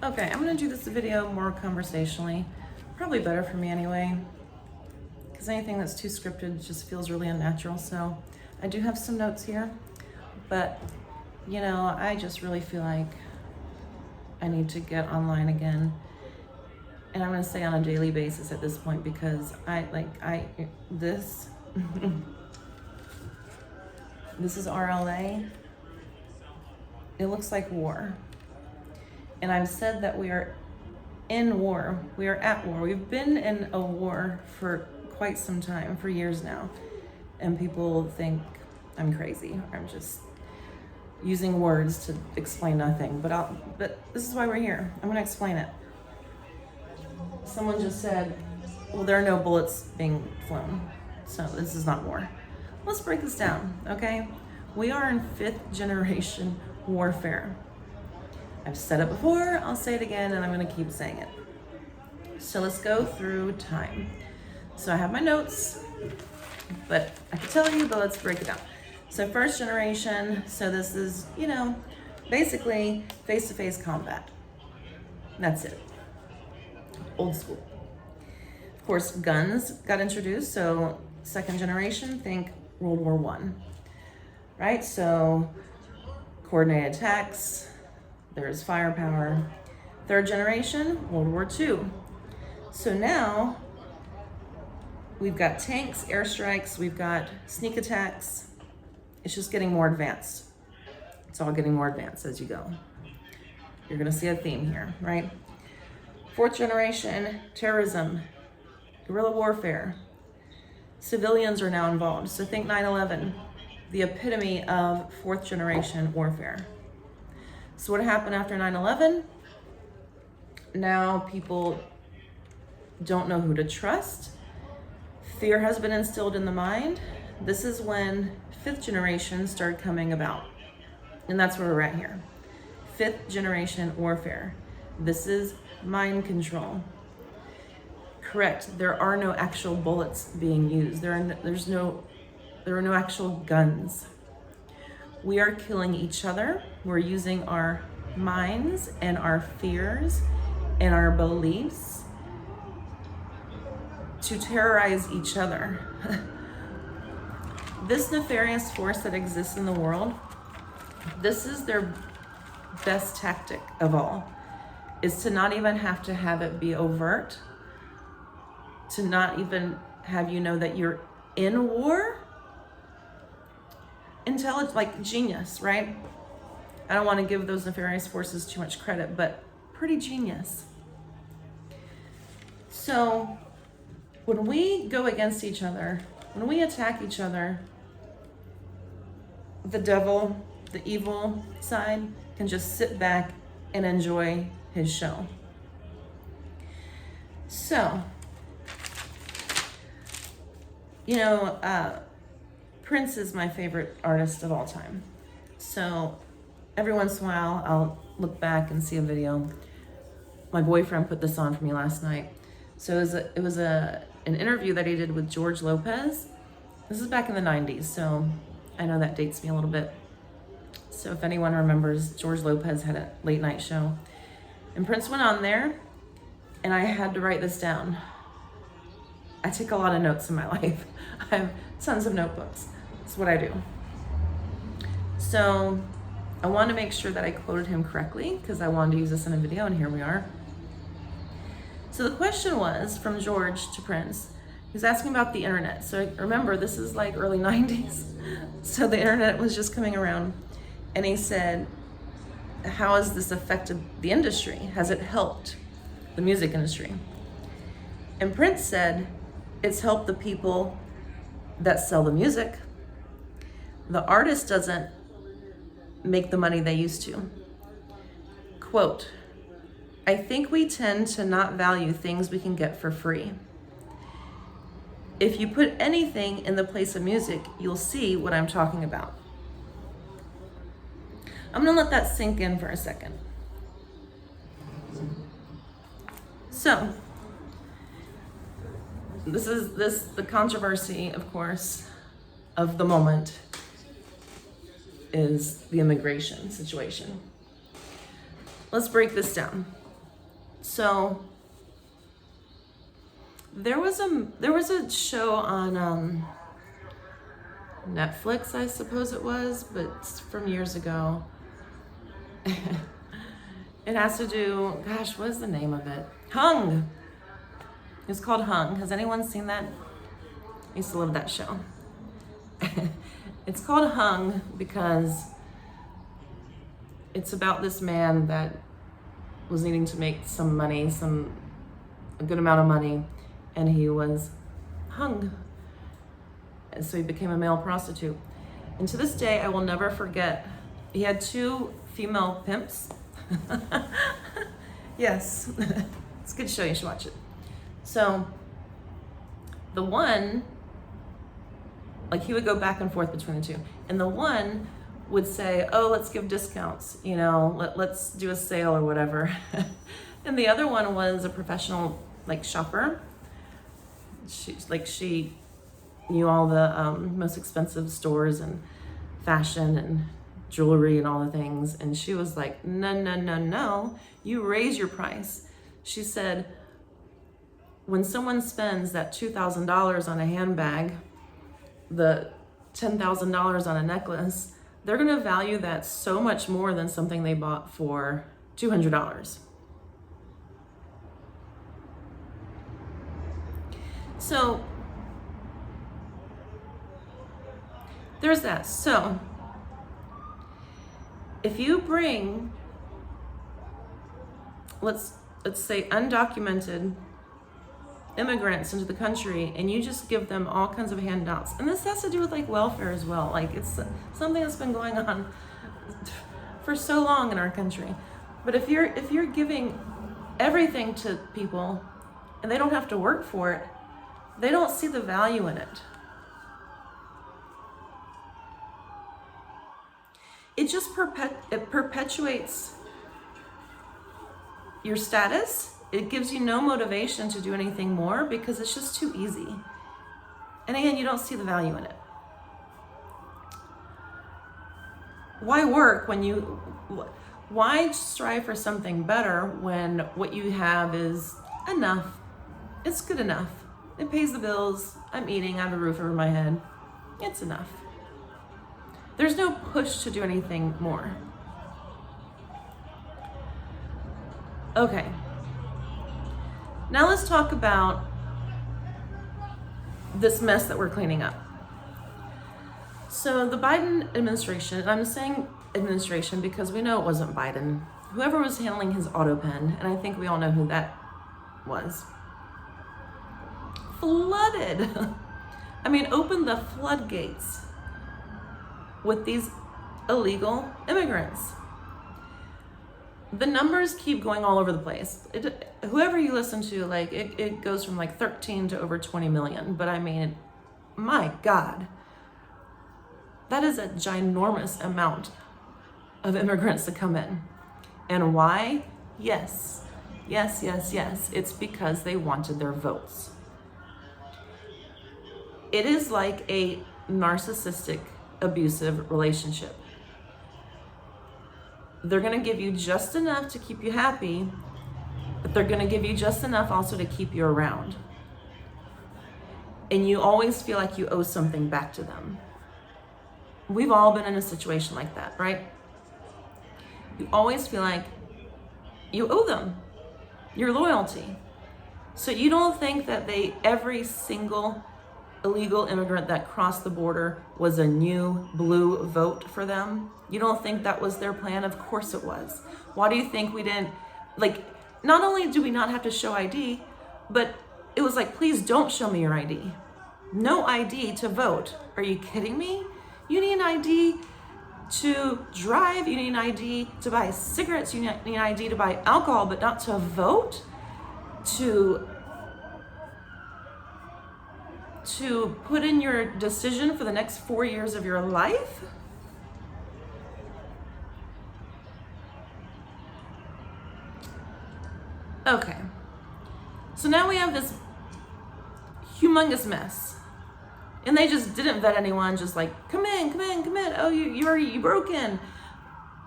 Okay, I'm gonna do this video more conversationally. Probably better for me anyway, because anything that's too scripted just feels really unnatural. So I do have some notes here, but you know, I just really feel like I need to get online again. And I'm gonna say on a daily basis at this point, because this this is RLA. It looks like war. And I've said that we are in war. We are at war. We've been in a war for quite some time, for years now. And people think I'm crazy. I'm just using words to explain nothing. But this is why we're here. I'm gonna explain it. Someone just said, well, there are no bullets being flown, so this is not war. Let's break this down, okay? We are in 5th generation warfare. I've said it before, I'll say it again, and I'm gonna keep saying it. So let's go through time. So I have my notes, but I can tell you, but let's break it down. So 1st generation, so this is, you know, basically face-to-face combat. That's it. Old school. Of course, guns got introduced, so 2nd generation, think World War I, right? So coordinated attacks, there's firepower. 3rd generation, World War II. So now we've got tanks, airstrikes, we've got sneak attacks. It's just getting more advanced. It's all getting more advanced as you go. You're gonna see a theme here, right? 4th generation, terrorism, guerrilla warfare. Civilians are now involved. So think 9/11, the epitome of 4th generation warfare. So what happened after 9/11? Now people don't know who to trust. Fear has been instilled in the mind. This is when 5th generation started coming about. And that's where we're at here. 5th generation warfare. This is mind control. Correct, there are no actual bullets being used. There are no actual guns. We are killing each other. We're using our minds and our fears and our beliefs to terrorize each other. This nefarious force that exists in the world, this is their best tactic of all, is to not even have to have it be overt, to not even have you know that you're in war. Intelligent, like genius, right? I don't want to give those nefarious forces too much credit, but pretty genius. So when we go against each other, when we attack each other, the devil, the evil side, can just sit back and enjoy his show. So, you know, Prince is my favorite artist of all time. So every once in a while, I'll look back and see a video. My boyfriend put this on for me last night. So it was an interview that he did with George Lopez. This is back in the 90s, so I know that dates me a little bit. So if anyone remembers, George Lopez had a late night show. And Prince went on there, and I had to write this down. I take a lot of notes in my life. I have tons of notebooks. That's what I do. So I want to make sure that I quoted him correctly, because I wanted to use this in a video, and here we are. So the question was from George to Prince. He's asking about the internet. So remember, this is like early 90s. So the internet was just coming around. And he said, how has this affected the industry? Has it helped the music industry? And Prince said, it's helped the people that sell the music. The artist doesn't make the money they used to. Quote, I think we tend to not value things we can get for free. If you put anything in the place of music, you'll see what I'm talking about. I'm gonna let that sink in for a second. So, the controversy, of course, of the moment is the immigration situation. Let's break this down. So there was a show on Netflix, I suppose it was, but it's from years ago. It has to do, gosh, what is the name of it? Hung. It's called Hung. Has anyone seen that? I used to love that show. It's called Hung because it's about this man that was needing to make some money, a good amount of money, and he was hung. And so he became a male prostitute. And to this day, I will never forget, he had 2 female pimps. Yes, it's a good show, you should watch it. So the one, like he would go back and forth between the 2. And the one would say, oh, let's give discounts, you know, let's do a sale or whatever. And the other one was a professional like shopper. She knew all the most expensive stores and fashion and jewelry and all the things. And she was like, no, you raise your price. She said, when someone spends that $2,000 on a handbag, the $10,000 on a necklace, they're gonna value that so much more than something they bought for $200. So there's that. So if you bring, let's say undocumented immigrants into the country and you just give them all kinds of handouts, and this has to do with like welfare as well, like it's something that's been going on for so long in our country. But if you're giving everything to people and they don't have to work for it, they don't see the value in it. It just perpetuates your status. It gives you no motivation to do anything more because it's just too easy. And again, you don't see the value in it. Why work when why strive for something better when what you have is enough? It's good enough. It pays the bills. I'm eating. I have a roof over my head. It's enough. There's no push to do anything more. Okay. Now let's talk about this mess that we're cleaning up. So the Biden administration, and I'm saying administration because we know it wasn't Biden, whoever was handling his auto pen, and I think we all know who that was, flooded. I mean, opened the floodgates with these illegal immigrants. The numbers keep going all over the place. Whoever you listen to, like it goes from like 13 to over 20 million. But I mean, my God, that is a ginormous amount of immigrants to come in. And why? Yes. It's because they wanted their votes. It is like a narcissistic, abusive relationship. They're going to give you just enough to keep you happy, but they're going to give you just enough also to keep you around. And you always feel like you owe something back to them. We've all been in a situation like that, right? You always feel like you owe them your loyalty. So you don't think that every single illegal immigrant that crossed the border was a new blue vote for them? You don't think that was their plan? Of course it was. Why do you think we didn't, not only do we not have to show ID, but it was like, please don't show me your ID. No ID to vote. Are you kidding me? You need an ID to drive, you need an ID to buy cigarettes, you need an ID to buy alcohol, but not to vote? To put in your decision for the next 4 years of your life? Okay, so now we have this humongous mess, and they just didn't vet anyone. Just like, come in. Oh, you broke in.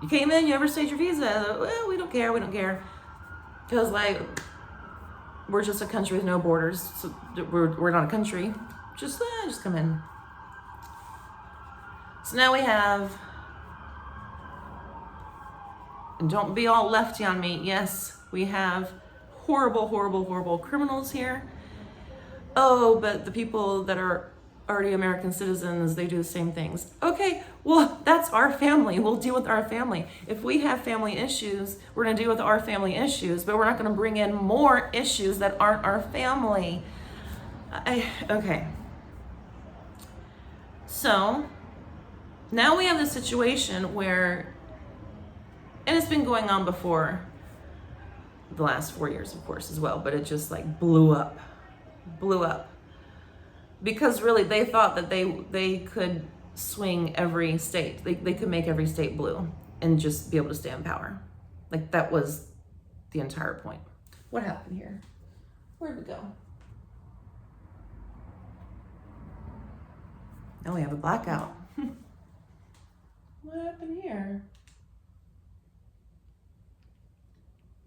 You came in. You overstayed your visa. Well, we don't care. Because, like, we're just a country with no borders. So we're not a country. Just come in. So now we have, and don't be all lefty on me. Yes, we have horrible, horrible, horrible criminals here. Oh, but the people that are already American citizens, they do the same things. Okay, well, that's our family. We'll deal with our family. If we have family issues, we're gonna deal with our family issues, but we're not gonna bring in more issues that aren't our family. Okay. So, now we have this situation where, and it's been going on before the last 4 years, of course, as well, but it just like blew up. Because really they thought that they could swing every state. They could make every state blue and just be able to stay in power. Like, that was the entire point. What happened here? Where'd we go? Now we have a blackout. What happened here?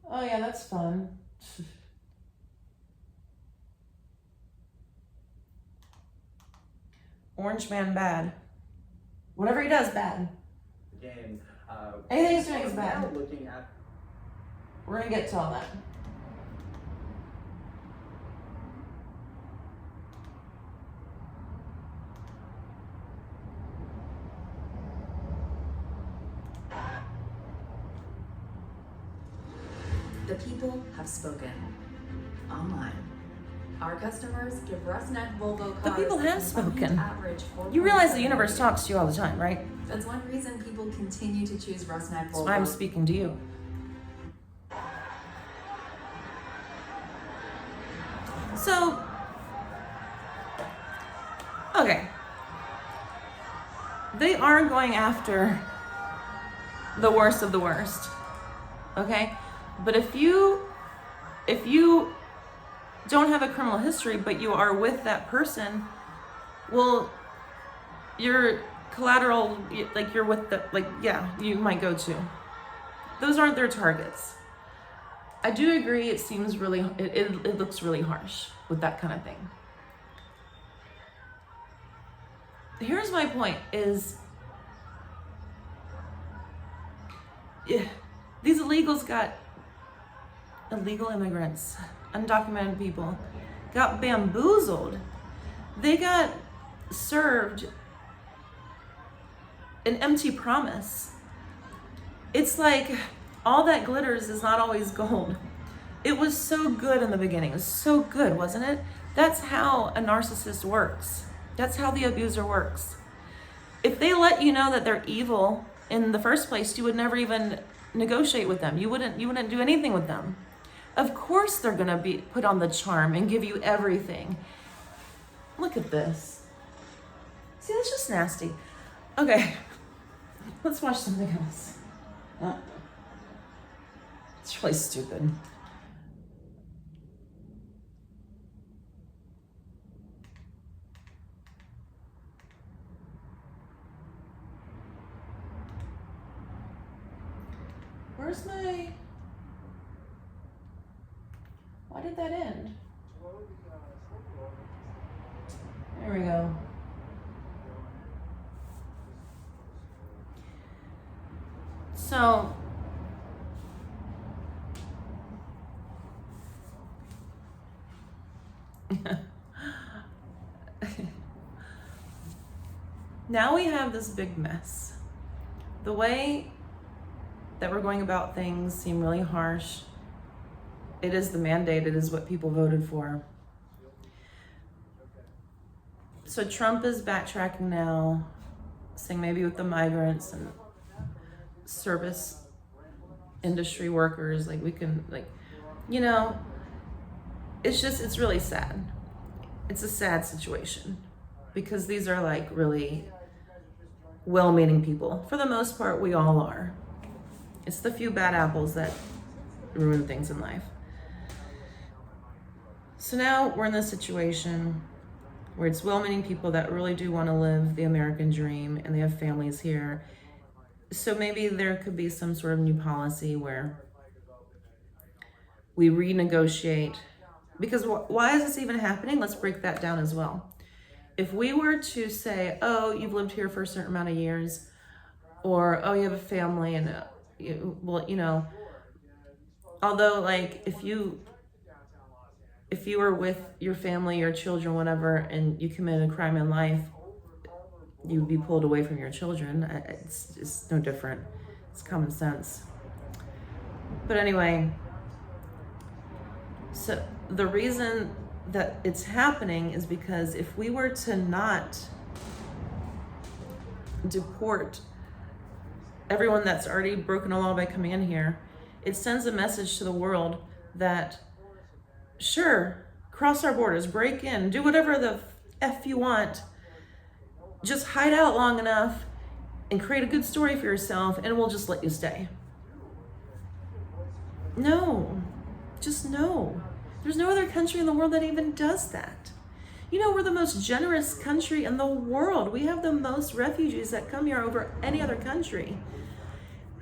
Oh yeah, that's fun. Orange Man bad. Whatever he does, bad. Again, anything he's doing is bad. Looking at... We're gonna get to all that. The people have spoken. Online. Our customers give Rusnet Volvo cars. The people have spoken. Average You realize the universe talks to you all the time, right? That's one reason people continue to choose Rusnet Volvo. That's why I'm speaking to you. So, okay. They are going after the worst of the worst. Okay? But if you don't have a criminal history, but you are with that person, well, your collateral, like, you're with the, like, yeah, you might go to. Those aren't their targets. I do agree, it seems really, it looks really harsh with that kind of thing. Here's my point is, these illegals got, illegal immigrants, undocumented people, got bamboozled. They got served an empty promise. It's like, all that glitters is not always gold. It was so good in the beginning. It was so good, wasn't it? That's how a narcissist works. That's how the abuser works. If they let you know that they're evil in the first place, you would never even negotiate with them. You wouldn't do anything with them. Of course they're gonna be put on the charm and give you everything. Look at this. See, that's just nasty. Okay, let's watch something else. It's really stupid. Where's my... Why did that end? There we go. So, now we have this big mess. The way that we're going about things seem really harsh. It is the mandate, it is what people voted for. So Trump is backtracking now, saying maybe with the migrants and service industry workers, like we can, like, you know, it's really sad. It's a sad situation because these are like really well-meaning people. For the most part, we all are. It's the few bad apples that ruin things in life. So now we're in this situation where it's well-meaning people that really do want to live the American dream and they have families here. So maybe there could be some sort of new policy where We renegotiate. Because why is this even happening? Let's break that down as well. If we were to say, oh, you've lived here for a certain amount of years, or, oh, you have a family, and, although, like, if you were with your family, your children, whatever, and you committed a crime in life, you'd be pulled away from your children. It's no different. It's common sense. But anyway, so the reason that it's happening is because if we were to not deport everyone that's already broken a law by coming in here, it sends a message to the world that, sure, cross our borders, break in, do whatever the F you want, just hide out long enough and create a good story for yourself, and we'll just let you stay. No, just no. There's no other country in the world that even does that. We're the most generous country in the world. We have the most refugees that come here over any other country.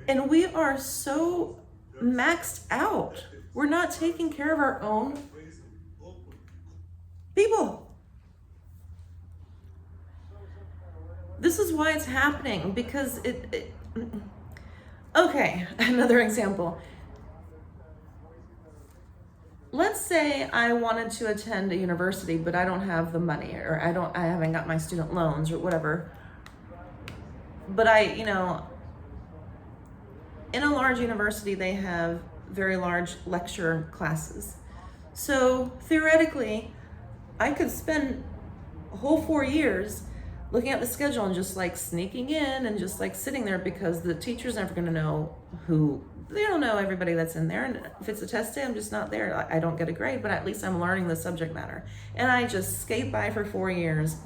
And we are so maxed out. We're not taking care of our own people. This is why it's happening, because okay, another example. Let's say I wanted to attend a university, but I don't have the money, or I haven't got my student loans or whatever. But in a large university, they have very large lecture classes. So theoretically, I could spend a whole 4 years looking at the schedule and just like sneaking in and just like sitting there, because the teacher's never going to know they don't know everybody that's in there. And if it's a test day, I'm just not there. I don't get a grade, but at least I'm learning the subject matter. And I just skate by for 4 years,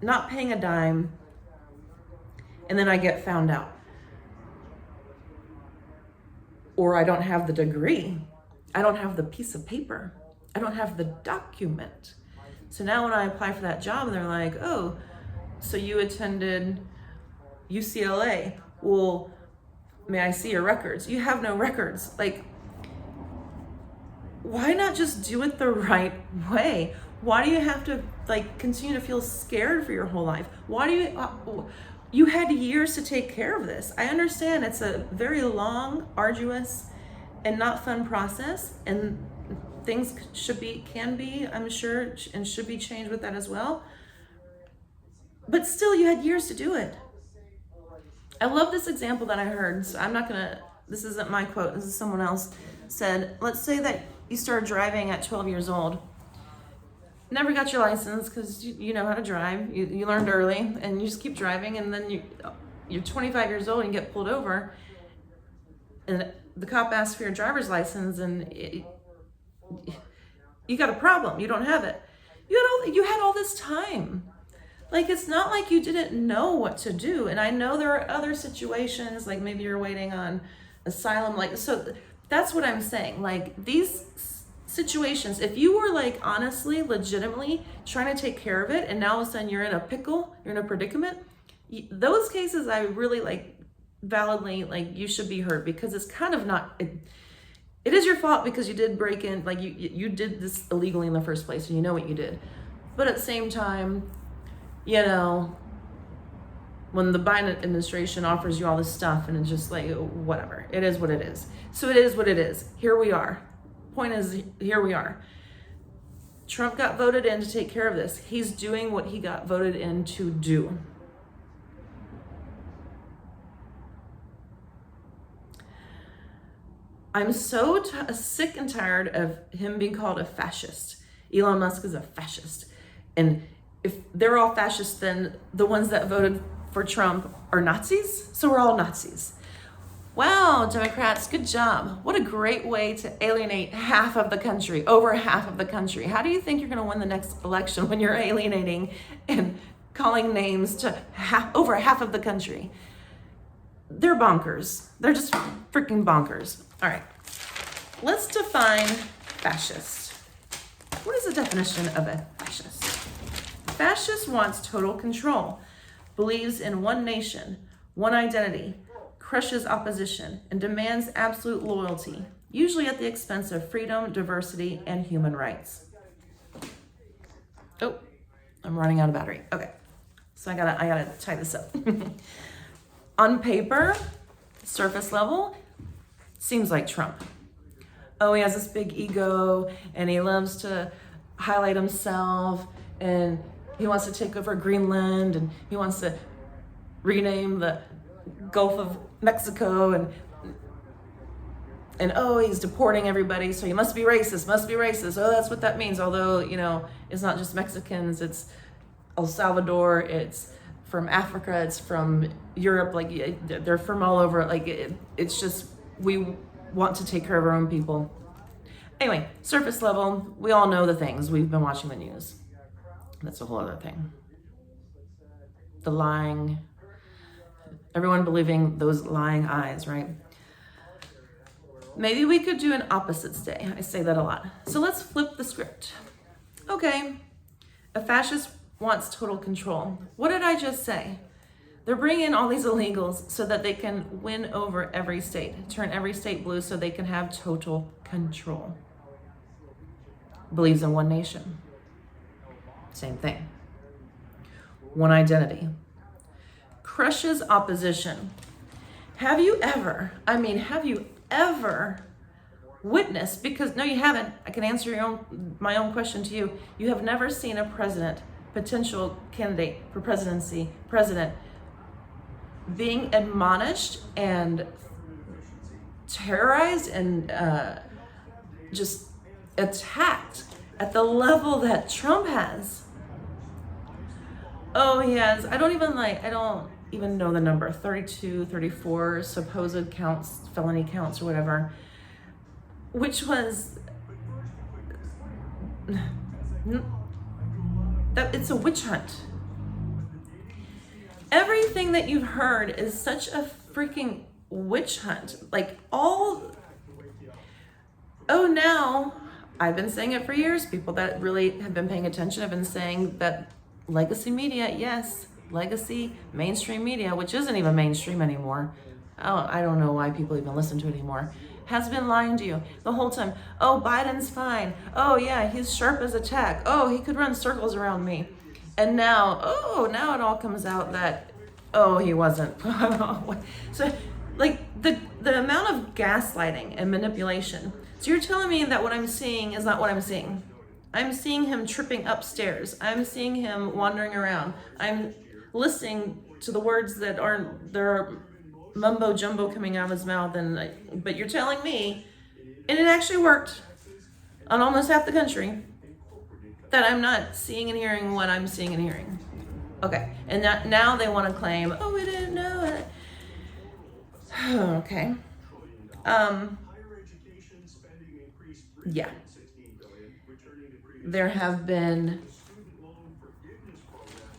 not paying a dime. And then I get found out. Or I don't have the degree. I don't have the piece of paper. I don't have the document. So now when I apply for that job, and they're like, oh, so you attended UCLA. Well, may I see your records? You have no records. Like, why not just do it the right way? Why do you have to like continue to feel scared for your whole life? Why do you had years to take care of this? I understand it's a very long, arduous, and not fun process, and things can be, I'm sure, and should be changed with that as well. But still, you had years to do it. I love this example that I heard. So this isn't my quote, this is someone else said. Let's say that you started driving at 12 years old. Never got your license because you know how to drive. You learned early, and you just keep driving, and then you're 25 years old and you get pulled over, and the cop asks for your driver's license, and you got a problem. You don't have it. You had all this time. Like, it's not like you didn't know what to do. And I know there are other situations, like maybe you're waiting on asylum. Like, so that's what I'm saying. Like, these situations, if you were like honestly, legitimately trying to take care of it, and now all of a sudden you're in a pickle, you're in a predicament, those cases I really like validly, like, you should be heard, because it's kind of not, it is your fault because you did break in, like you did this illegally in the first place, and you know what you did. But at the same time, when the Biden administration offers you all this stuff, and it's just like, whatever, it is what it is. So it is what it is. Here we are. Point is, here we are. Trump got voted in to take care of this. He's doing what he got voted in to do. I'm so sick and tired of him being called a fascist. Elon Musk is a fascist. And if they're all fascists, then the ones that voted for Trump are Nazis? So we're all Nazis. Wow, Democrats, good job. What a great way to alienate half of the country, over half of the country. How do you think you're going to win the next election when you're alienating and calling names to over half of the country? They're bonkers. They're just freaking bonkers. All right, let's define fascist. What is the definition of a fascist? Fascist wants total control, believes in one nation, one identity, crushes opposition, and demands absolute loyalty. usually at the expense of freedom, diversity, and human rights. Oh, I'm running out of battery. Okay, so I gotta tie this up. On paper, surface level, seems like Trump. Oh, he has this big ego and he loves to highlight himself and he wants to take over Greenland and he wants to rename the Gulf of Mexico and oh, he's deporting everybody, so he must be racist. Oh, that's what that means. Although, you know, it's not just Mexicans, it's El Salvador, it's from Africa, it's from Europe, like they're from all over. Like it's just, we want to take care of our own people. Anyway, surface level, we all know the things. We've been watching the news. That's a whole other thing. The lying, everyone believing those lying eyes, right? Maybe we could do an opposites day. I say that a lot. So let's flip the script. Okay, a fascist wants total control. What did I just say? They're bringing in all these illegals so that they can win over every state, turn every state blue so they can have total control. Believes in one nation. Same thing. One identity. Crushes opposition. Have you ever witnessed, because no, you haven't. I can answer my own question to you. You have never seen a potential candidate for president, being admonished and terrorized and just attacked at the level that Trump has. Oh, he has, I don't even know the number, 32, 34 supposed counts, felony counts or whatever, which was, that it's a witch hunt. Everything that you've heard is such a freaking witch hunt. Like now, I've been saying it for years. People that really have been paying attention have been saying that legacy media, yes, legacy mainstream media, which isn't even mainstream anymore. I don't know why people even listen to it anymore, has been lying to you the whole time. Oh, Biden's fine. Oh yeah, he's sharp as a tack. Oh, he could run circles around me. And now it all comes out that, oh, he wasn't. So like the amount of gaslighting and manipulation. So you're telling me that what I'm seeing is not what I'm seeing. I'm seeing him tripping upstairs. I'm seeing him wandering around. I'm listening to the words that aren't, they're mumbo jumbo coming out of his mouth. But you're telling me, and it actually worked on almost half the country, that I'm not seeing and hearing what I'm seeing and hearing. Okay, and now they want to claim, oh, we didn't know it. Okay. Yeah. There have been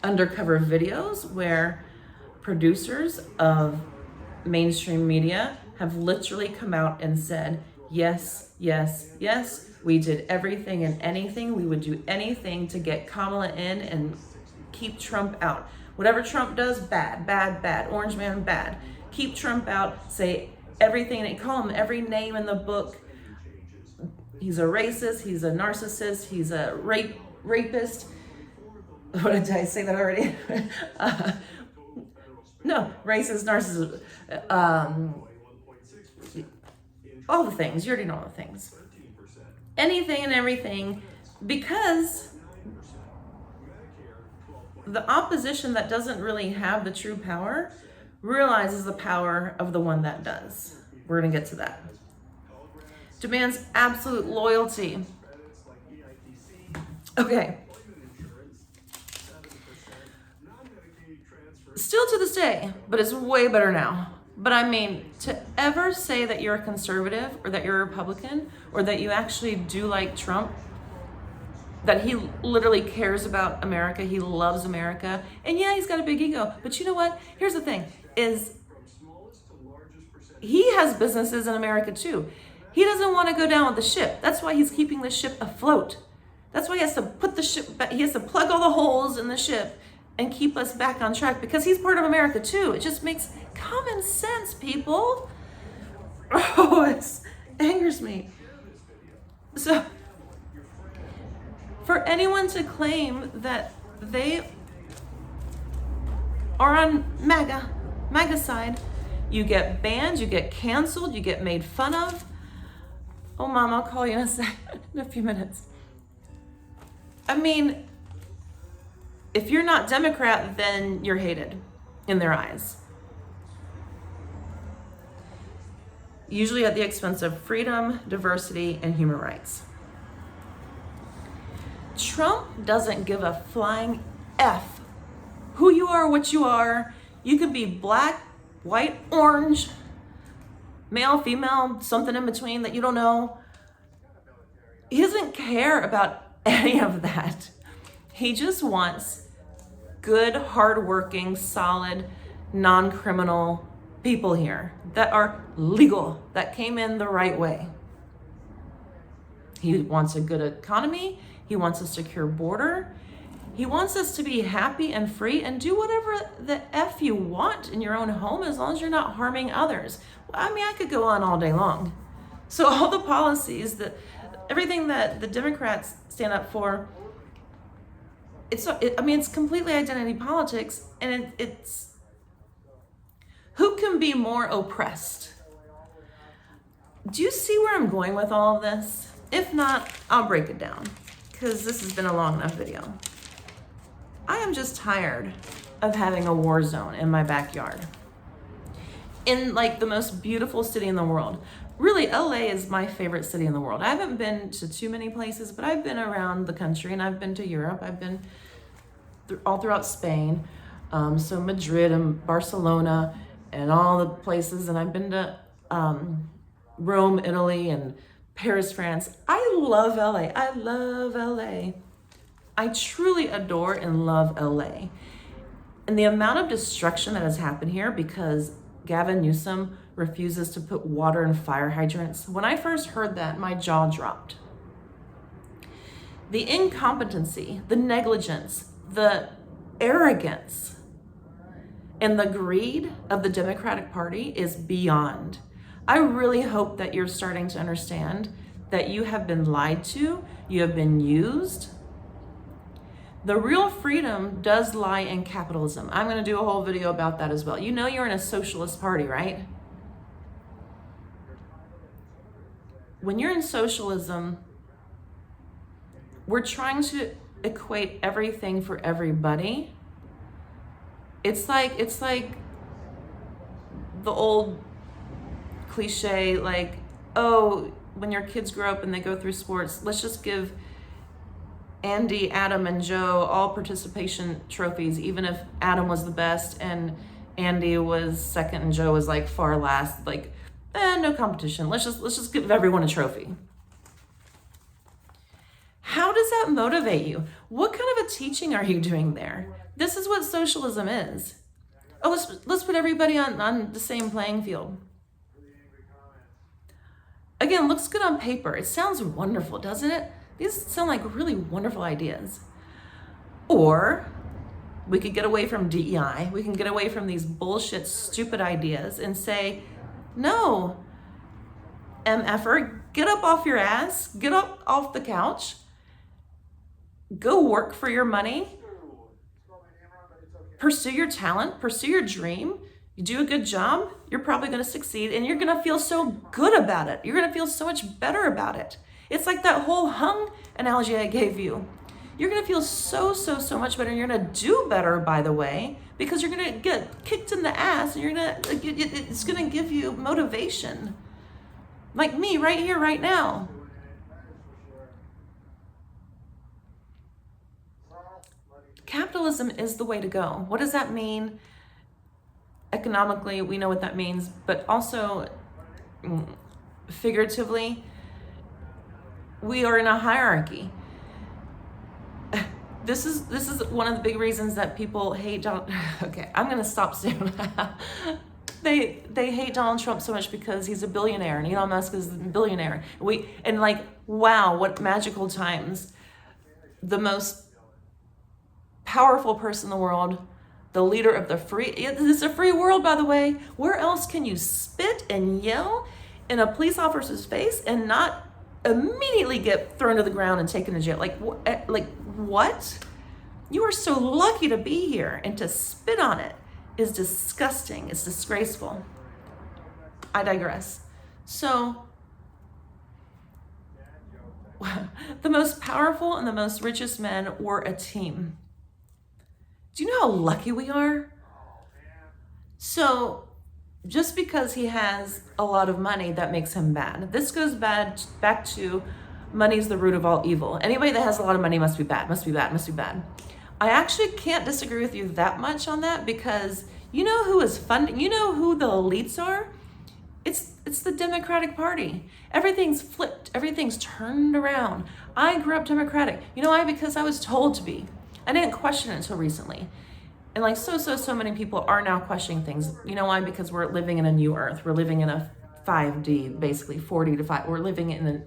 undercover videos where producers of mainstream media have literally come out and said, yes, we did everything and anything. We would do anything to get Kamala in and keep Trump out. Whatever Trump does, bad. Orange man, bad. Keep Trump out, say everything, and call him every name in the book. He's a racist, he's a narcissist, he's a rapist. What did I say that already? No, racist, narcissist, all the things. You already know all the things. Anything and everything, because the opposition that doesn't really have the true power realizes the power of the one that does. We're going to get to that. Demands absolute loyalty. Okay. Still to this day, but it's way better now. But I mean, to ever say that you're a conservative or that you're a Republican or that you actually do like Trump, that he literally cares about America, he loves America, and yeah, he's got a big ego. But you know what? Here's the thing, is he has businesses in America too. He doesn't want to go down with the ship. That's why he's keeping the ship afloat. That's why he has to put the ship back, he has to plug all the holes in the ship and keep us back on track, because he's part of America too. It just makes common sense, people. Oh, it angers scares me. So for anyone to claim that they are on MAGA side, you get banned, you get canceled, you get made fun of. Oh, Mom, I'll call you in a few minutes. I mean, if you're not Democrat, then you're hated in their eyes. Usually at the expense of freedom, diversity, and human rights. Trump doesn't give a flying F who you are, what you are. You could be black, white, orange, male, female, something in between that you don't know. He doesn't care about any of that. He just wants good, hardworking, solid, non-criminal people here that are legal, that came in the right way. He wants a good economy. He wants a secure border. He wants us to be happy and free and do whatever the F you want in your own home as long as you're not harming others. I mean, I could go on all day long. So all the policies, everything that the Democrats stand up for, it's completely identity politics, and it's who can be more oppressed? Do you see where I'm going with all of this? If not, I'll break it down because this has been a long enough video. I am just tired of having a war zone in my backyard. In like the most beautiful city in the world. Really, LA is my favorite city in the world. I haven't been to too many places, but I've been around the country and I've been to Europe. I've been all throughout Spain. So Madrid and Barcelona and all the places. And I've been to Rome, Italy, and Paris, France. I love LA. I love LA. I truly adore and love LA. And the amount of destruction that has happened here because Gavin Newsom refuses to put water in fire hydrants. When I first heard that, my jaw dropped. The incompetency, the negligence, the arrogance, and the greed of the Democratic Party is beyond. I really hope that you're starting to understand that you have been lied to, you have been used. The real freedom does lie in capitalism. I'm going to do a whole video about that as well. You know you're in a socialist party, right? When you're in socialism, we're trying to equate everything for everybody. It's like the old cliche, like, oh, when your kids grow up and they go through sports, let's just give Andy, Adam, and Joe all participation trophies, even if Adam was the best and Andy was second and Joe was like far last. Like, no competition. Let's just give everyone a trophy. How does that motivate you? What kind of a teaching are you doing there? This is what socialism is. Oh, let's put everybody on the same playing field. Again, looks good on paper. It sounds wonderful, doesn't it? These sound like really wonderful ideas. Or we could get away from DEI. We can get away from these bullshit, stupid ideas and say, no, MFer, get up off your ass, get up off the couch, go work for your money, pursue your talent, pursue your dream. You do a good job, you're probably going to succeed, and you're going to feel so good about it. You're going to feel so much better about it. It's like that whole hung analogy I gave you. You're going to feel so much better. You're going to do better, by the way, because you're going to get kicked in the ass, and it's going to give you motivation. Like me right here, right now. Capitalism is the way to go. What does that mean? Economically, we know what that means, but also figuratively, we are in a hierarchy. This is one of the big reasons that people hate Donald. Okay, I'm gonna stop soon. They hate Donald Trump so much because he's a billionaire and Elon Musk is a billionaire. Wow, what magical times. The most powerful person in the world, the leader of the free. It's a free world, by the way. Where else can you spit and yell in a police officer's face and not immediately get thrown to the ground and taken to jail. Like what? You are so lucky to be here, and to spit on it is disgusting. It's disgraceful. I digress. So the most powerful and the most richest men were a team. Do you know how lucky we are? So just because he has a lot of money, that makes him bad. This goes back to money's the root of all evil. Anybody that has a lot of money must be bad, must be bad, must be bad. I actually can't disagree with you that much on that, because you know who is funding, you know who the elites are? It's the Democratic Party. Everything's flipped. Everything's turned around. I grew up Democratic. You know why? Because I was told to be. I didn't question it until recently. And like so many people are now questioning things. You know why? Because we're living in a new earth. We're living in a 5D, basically 4D to 5. We're living in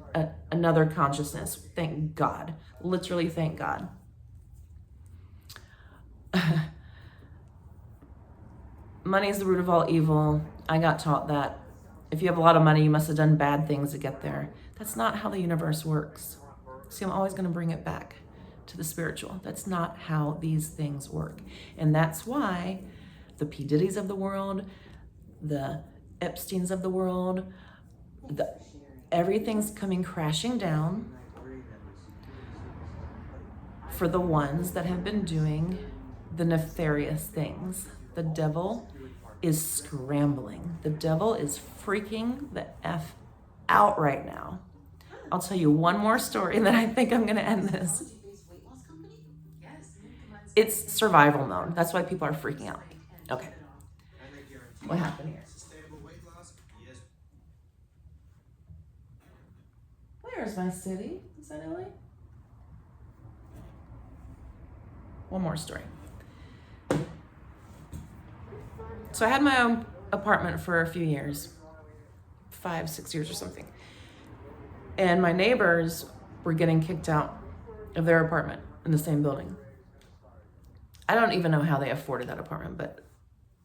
another consciousness. Thank God. Literally, thank God. Money is the root of all evil. I got taught that. If you have a lot of money, you must have done bad things to get there. That's not how the universe works. See, I'm always going to bring it back to the spiritual. That's not how these things work. And that's why the P. Diddy's of the world, the Epsteins of the world, everything's coming crashing down for the ones that have been doing the nefarious things. The devil is scrambling. The devil is freaking the F out right now. I'll tell you one more story and then I think I'm going to end this. It's survival mode. That's why people are freaking out. Okay. What happened here? Where's my city? Is that LA? One more story. So I had my own apartment for a few years, 5-6 years or something. And my neighbors were getting kicked out of their apartment in the same building. I don't even know how they afforded that apartment, but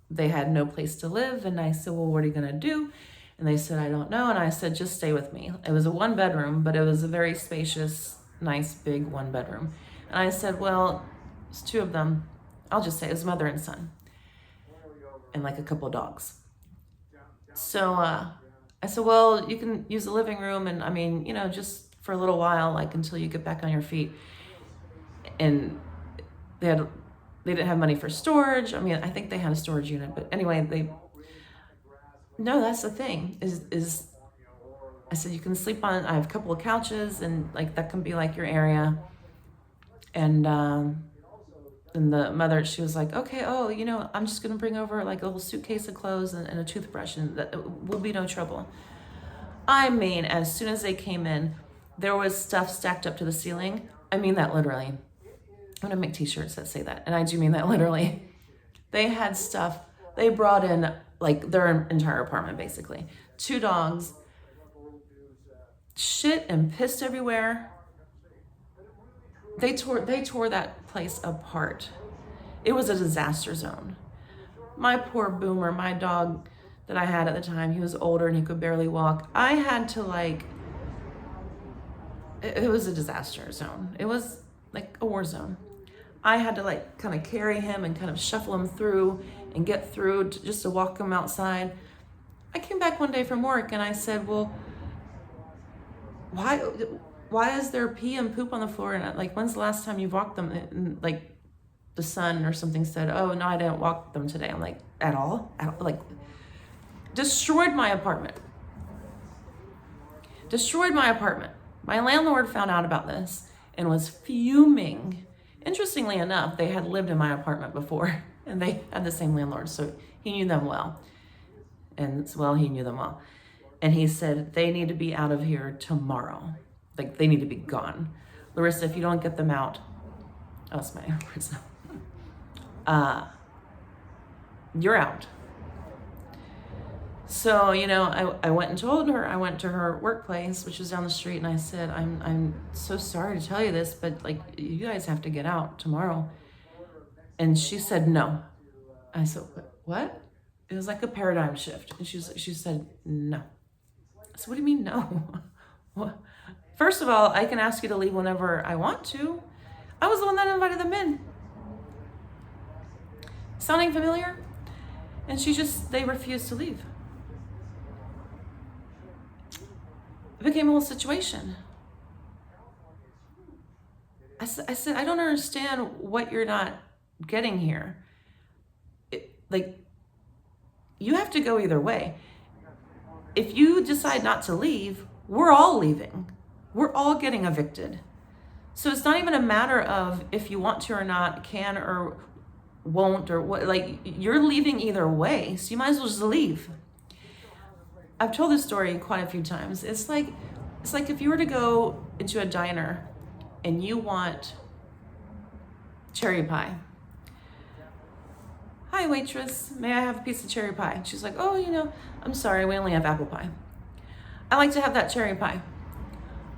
they had no place to live. And I said, well, what are you gonna do? And they said, I don't know. And I said, just stay with me. It was a 1-bedroom, but it was a very spacious, nice, big 1-bedroom. And I said, well, it's 2 of them. I'll just say it was mother and son. And like a couple of dogs. So I said, well, you can use the living room. And I mean, you know, just for a little while, like until you get back on your feet. And they didn't have money for storage. I mean, I think they had a storage unit, but anyway, no, that's the thing is I said, you can sleep on, I have a couple of couches and like, that can be like your area. And the mother, she was like, okay, oh, you know, I'm just going to bring over like a little suitcase of clothes and a toothbrush and that will be no trouble. I mean, as soon as they came in, there was stuff stacked up to the ceiling. I mean that literally. I'm going to make t-shirts that say that. And I do mean that literally. They had stuff. They brought in like their entire apartment, basically. 2 dogs, shit and pissed everywhere. They tore that place apart. It was a disaster zone. My poor Boomer, my dog that I had at the time, he was older and he could barely walk. I had to like, it was a disaster zone. It was like a war zone. I had to like kind of carry him and kind of shuffle him through and get through just to walk him outside. I came back one day from work and I said, well, why is there pee and poop on the floor? And like, when's the last time you walked them? And like the son or something said, oh no, I didn't walk them today. I'm like, at all? Like destroyed my apartment. Destroyed my apartment. My landlord found out about this and was fuming. Interestingly enough, they had lived in my apartment before and they had the same landlord. So he knew them well. And well, he knew them well. And he said, they need to be out of here tomorrow. Like they need to be gone. Larissa, if you don't get them out, oh, it's my words now. You're out. So, you know, I went and told her, I went to her workplace, which was down the street, and I said, I'm so sorry to tell you this, but like, you guys have to get out tomorrow. And she said, no. I said, what? It was like a paradigm shift. And she said, no. said, what do you mean no? What? First of all, I can ask you to leave whenever I want to. I was the one that invited them in. Sounding familiar? And they refused to leave. It became a whole situation. I said, I don't understand what you're not getting here. You have to go either way. If you decide not to leave, we're all leaving. We're all getting evicted. So it's not even a matter of if you want to or not, can or won't or what, you're leaving either way. So you might as well just leave. I've told this story quite a few times. It's like if you were to go into a diner and you want cherry pie. Hi, waitress, may I have a piece of cherry pie? She's like, oh, I'm sorry, we only have apple pie. I like to have that cherry pie.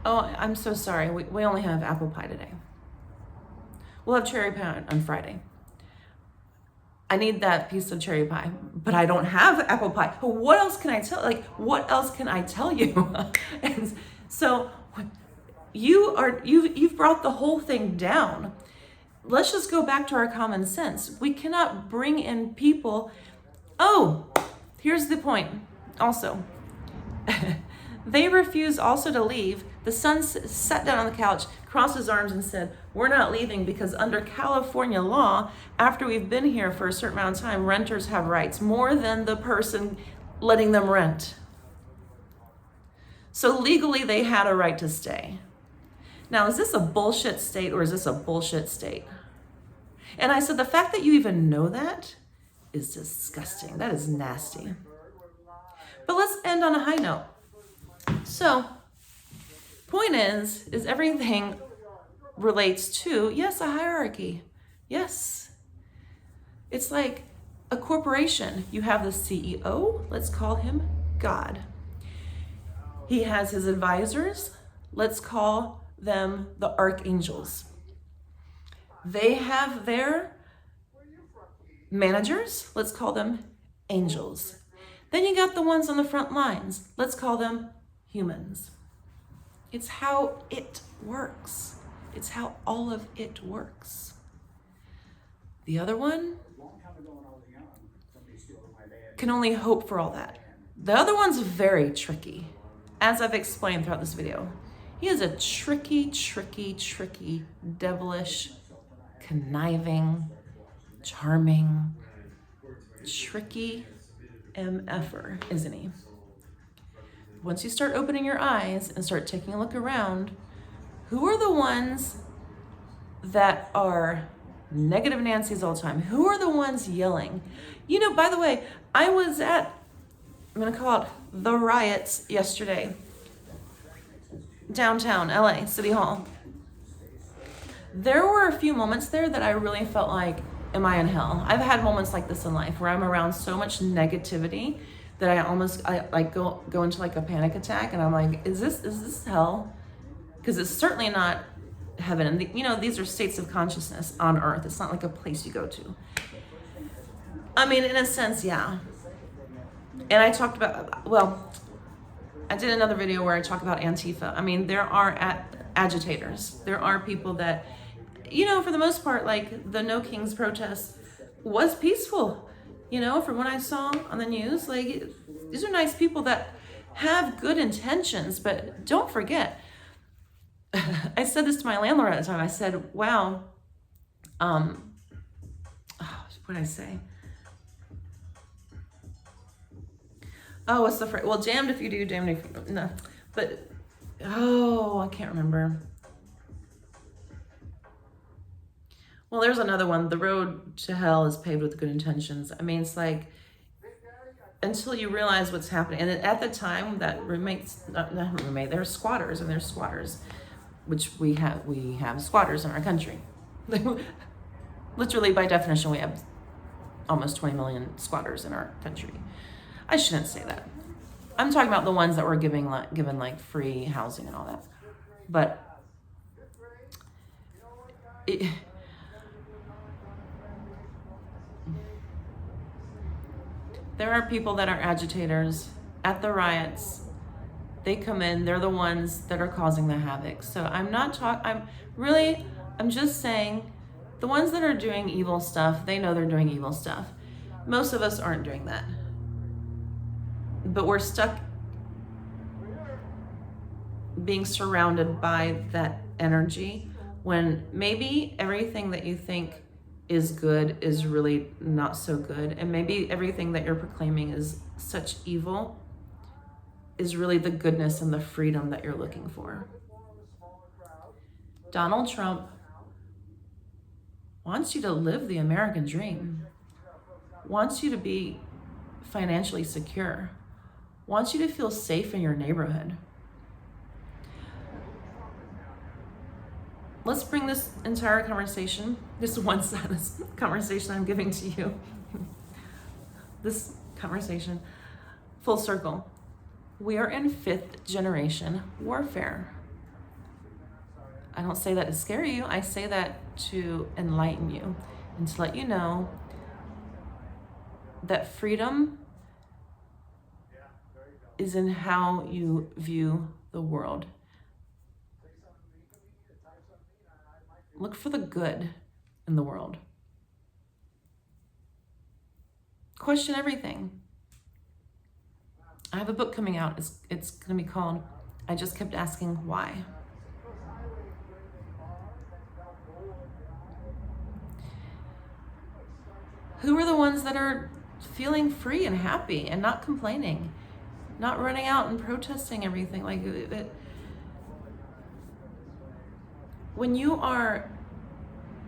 Oh, I'm so sorry, we only have apple pie today. We'll have cherry pie on Friday. I need that piece of cherry pie, but I don't have apple pie. What else can I tell? What else can I tell you? And so you've brought the whole thing down. Let's just go back to our common sense. We cannot bring in people. Oh, here's the point. Also, they refused also to leave. The son sat down on the couch, crossed his arms and said, we're not leaving because under California law, after we've been here for a certain amount of time, renters have rights more than the person letting them rent. So legally they had a right to stay. Now, is this a bullshit state or is this a bullshit state? And I said, the fact that you even know that is disgusting. That is nasty. But let's end on a high note. So, point is everything relates to, yes, a hierarchy. Yes. It's like a corporation. You have the CEO, let's call him God. He has his advisors, let's call them the archangels. They have their managers, let's call them angels. Then you got the ones on the front lines, let's call them humans. It's how it works. It's how all of it works. The other one can only hope for all that. The other one's very tricky, as I've explained throughout this video. He is a tricky, devilish, conniving, charming, tricky MFer, isn't he? Once you start opening your eyes and start taking a look around, who are the ones that are negative Nancy's all the time? Who are the ones yelling? By the way, I was at, I'm gonna call it the riots yesterday, downtown LA, City Hall. There were a few moments there that I really felt like, am I in hell? I've had moments like this in life where I'm around so much negativity that I go into like a panic attack, and I'm like, is this hell? Because it's certainly not heaven. And these are states of consciousness on earth. It's not like a place you go to. I mean, in a sense, yeah. And I talked about, I did another video where I talk about Antifa. I mean, there are agitators. There are people that, for the most part, like the No Kings protest was peaceful. From what I saw on the news, these are nice people that have good intentions, but don't forget, I said this to my landlord at the time. I said, wow, what did I say? Oh, what's the phrase? Well, damned if you do, damned if you don't. No, but, I can't remember. Well, there's another one. The road to hell is paved with good intentions. I mean, it's like, until you realize what's happening. And at the time, that they're squatters, and they're squatters, which we have squatters in our country. Literally, by definition, we have almost 20 million squatters in our country. I shouldn't say that. I'm talking about the ones that were given like free housing and all that. But there are people that are agitators at the riots they come in, they're the ones that are causing the havoc. So I'm just saying the ones that are doing evil stuff, they know they're doing evil stuff. Most of us aren't doing that. But we're stuck being surrounded by that energy when maybe everything that you think is good is really not so good. And maybe everything that you're proclaiming is such evil is really the goodness and the freedom that you're looking for. Donald Trump wants you to live the American dream, wants you to be financially secure, wants you to feel safe in your neighborhood. Let's bring this entire conversation, this one-sided conversation I'm giving to you, this conversation, full circle. We are in 5th generation warfare. I don't say that to scare you. I say that to enlighten you and to let you know that freedom is in how you view the world. Look for the good in the world. Question everything. I have a book coming out. It's going to be called I Just Kept Asking Why. Who are the ones that are feeling free and happy and not complaining, not running out and protesting everything? Like when you are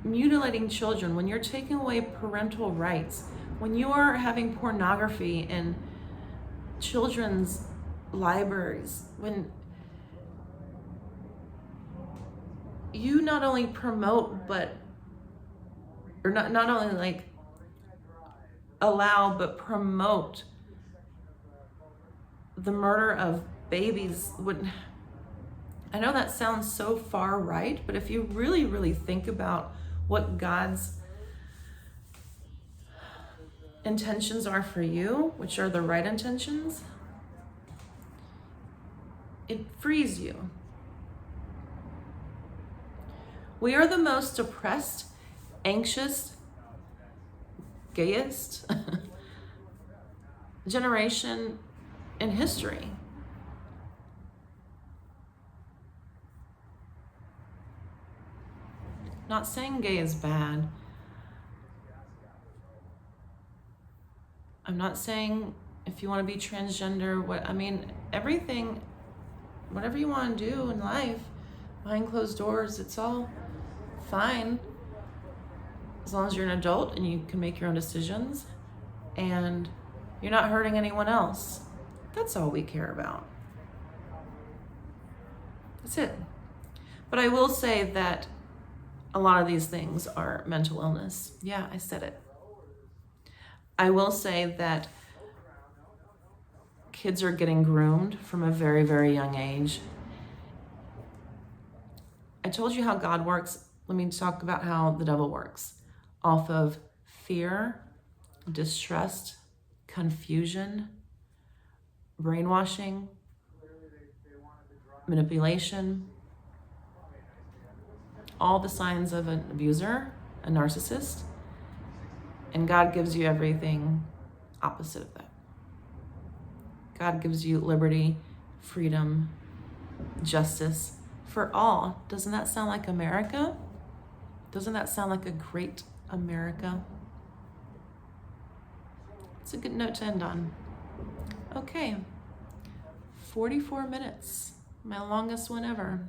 mutilating children, when you're taking away parental rights, when you are having pornography in children's libraries, when you not only promote or not only like allow but promote the murder of babies. I know that sounds so far right, but if you really, really think about what God's intentions are for you, which are the right intentions, it frees you. We are the most depressed, anxious, gayest generation in history. Not saying gay is bad. I'm not saying if you want to be transgender, everything, whatever you want to do in life, behind closed doors, it's all fine. As long as you're an adult and you can make your own decisions and you're not hurting anyone else. That's all we care about. That's it. But I will say that a lot of these things are mental illness. Yeah, I said it. I will say that kids are getting groomed from a very, very young age. I told you how God works. Let me talk about how the devil works. Off of fear, distrust, confusion, brainwashing, manipulation, all the signs of an abuser, a narcissist, and God gives you everything opposite of that. God gives you liberty, freedom, justice for all. Doesn't that sound like America? Doesn't that sound like a great America? It's a good note to end on. Okay, 44 minutes, my longest one ever.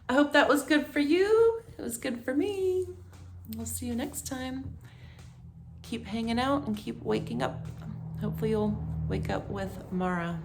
I hope that was good for you. It was good for me. We'll see you next time. Keep hanging out and keep waking up. Hopefully you'll wake up with Mara.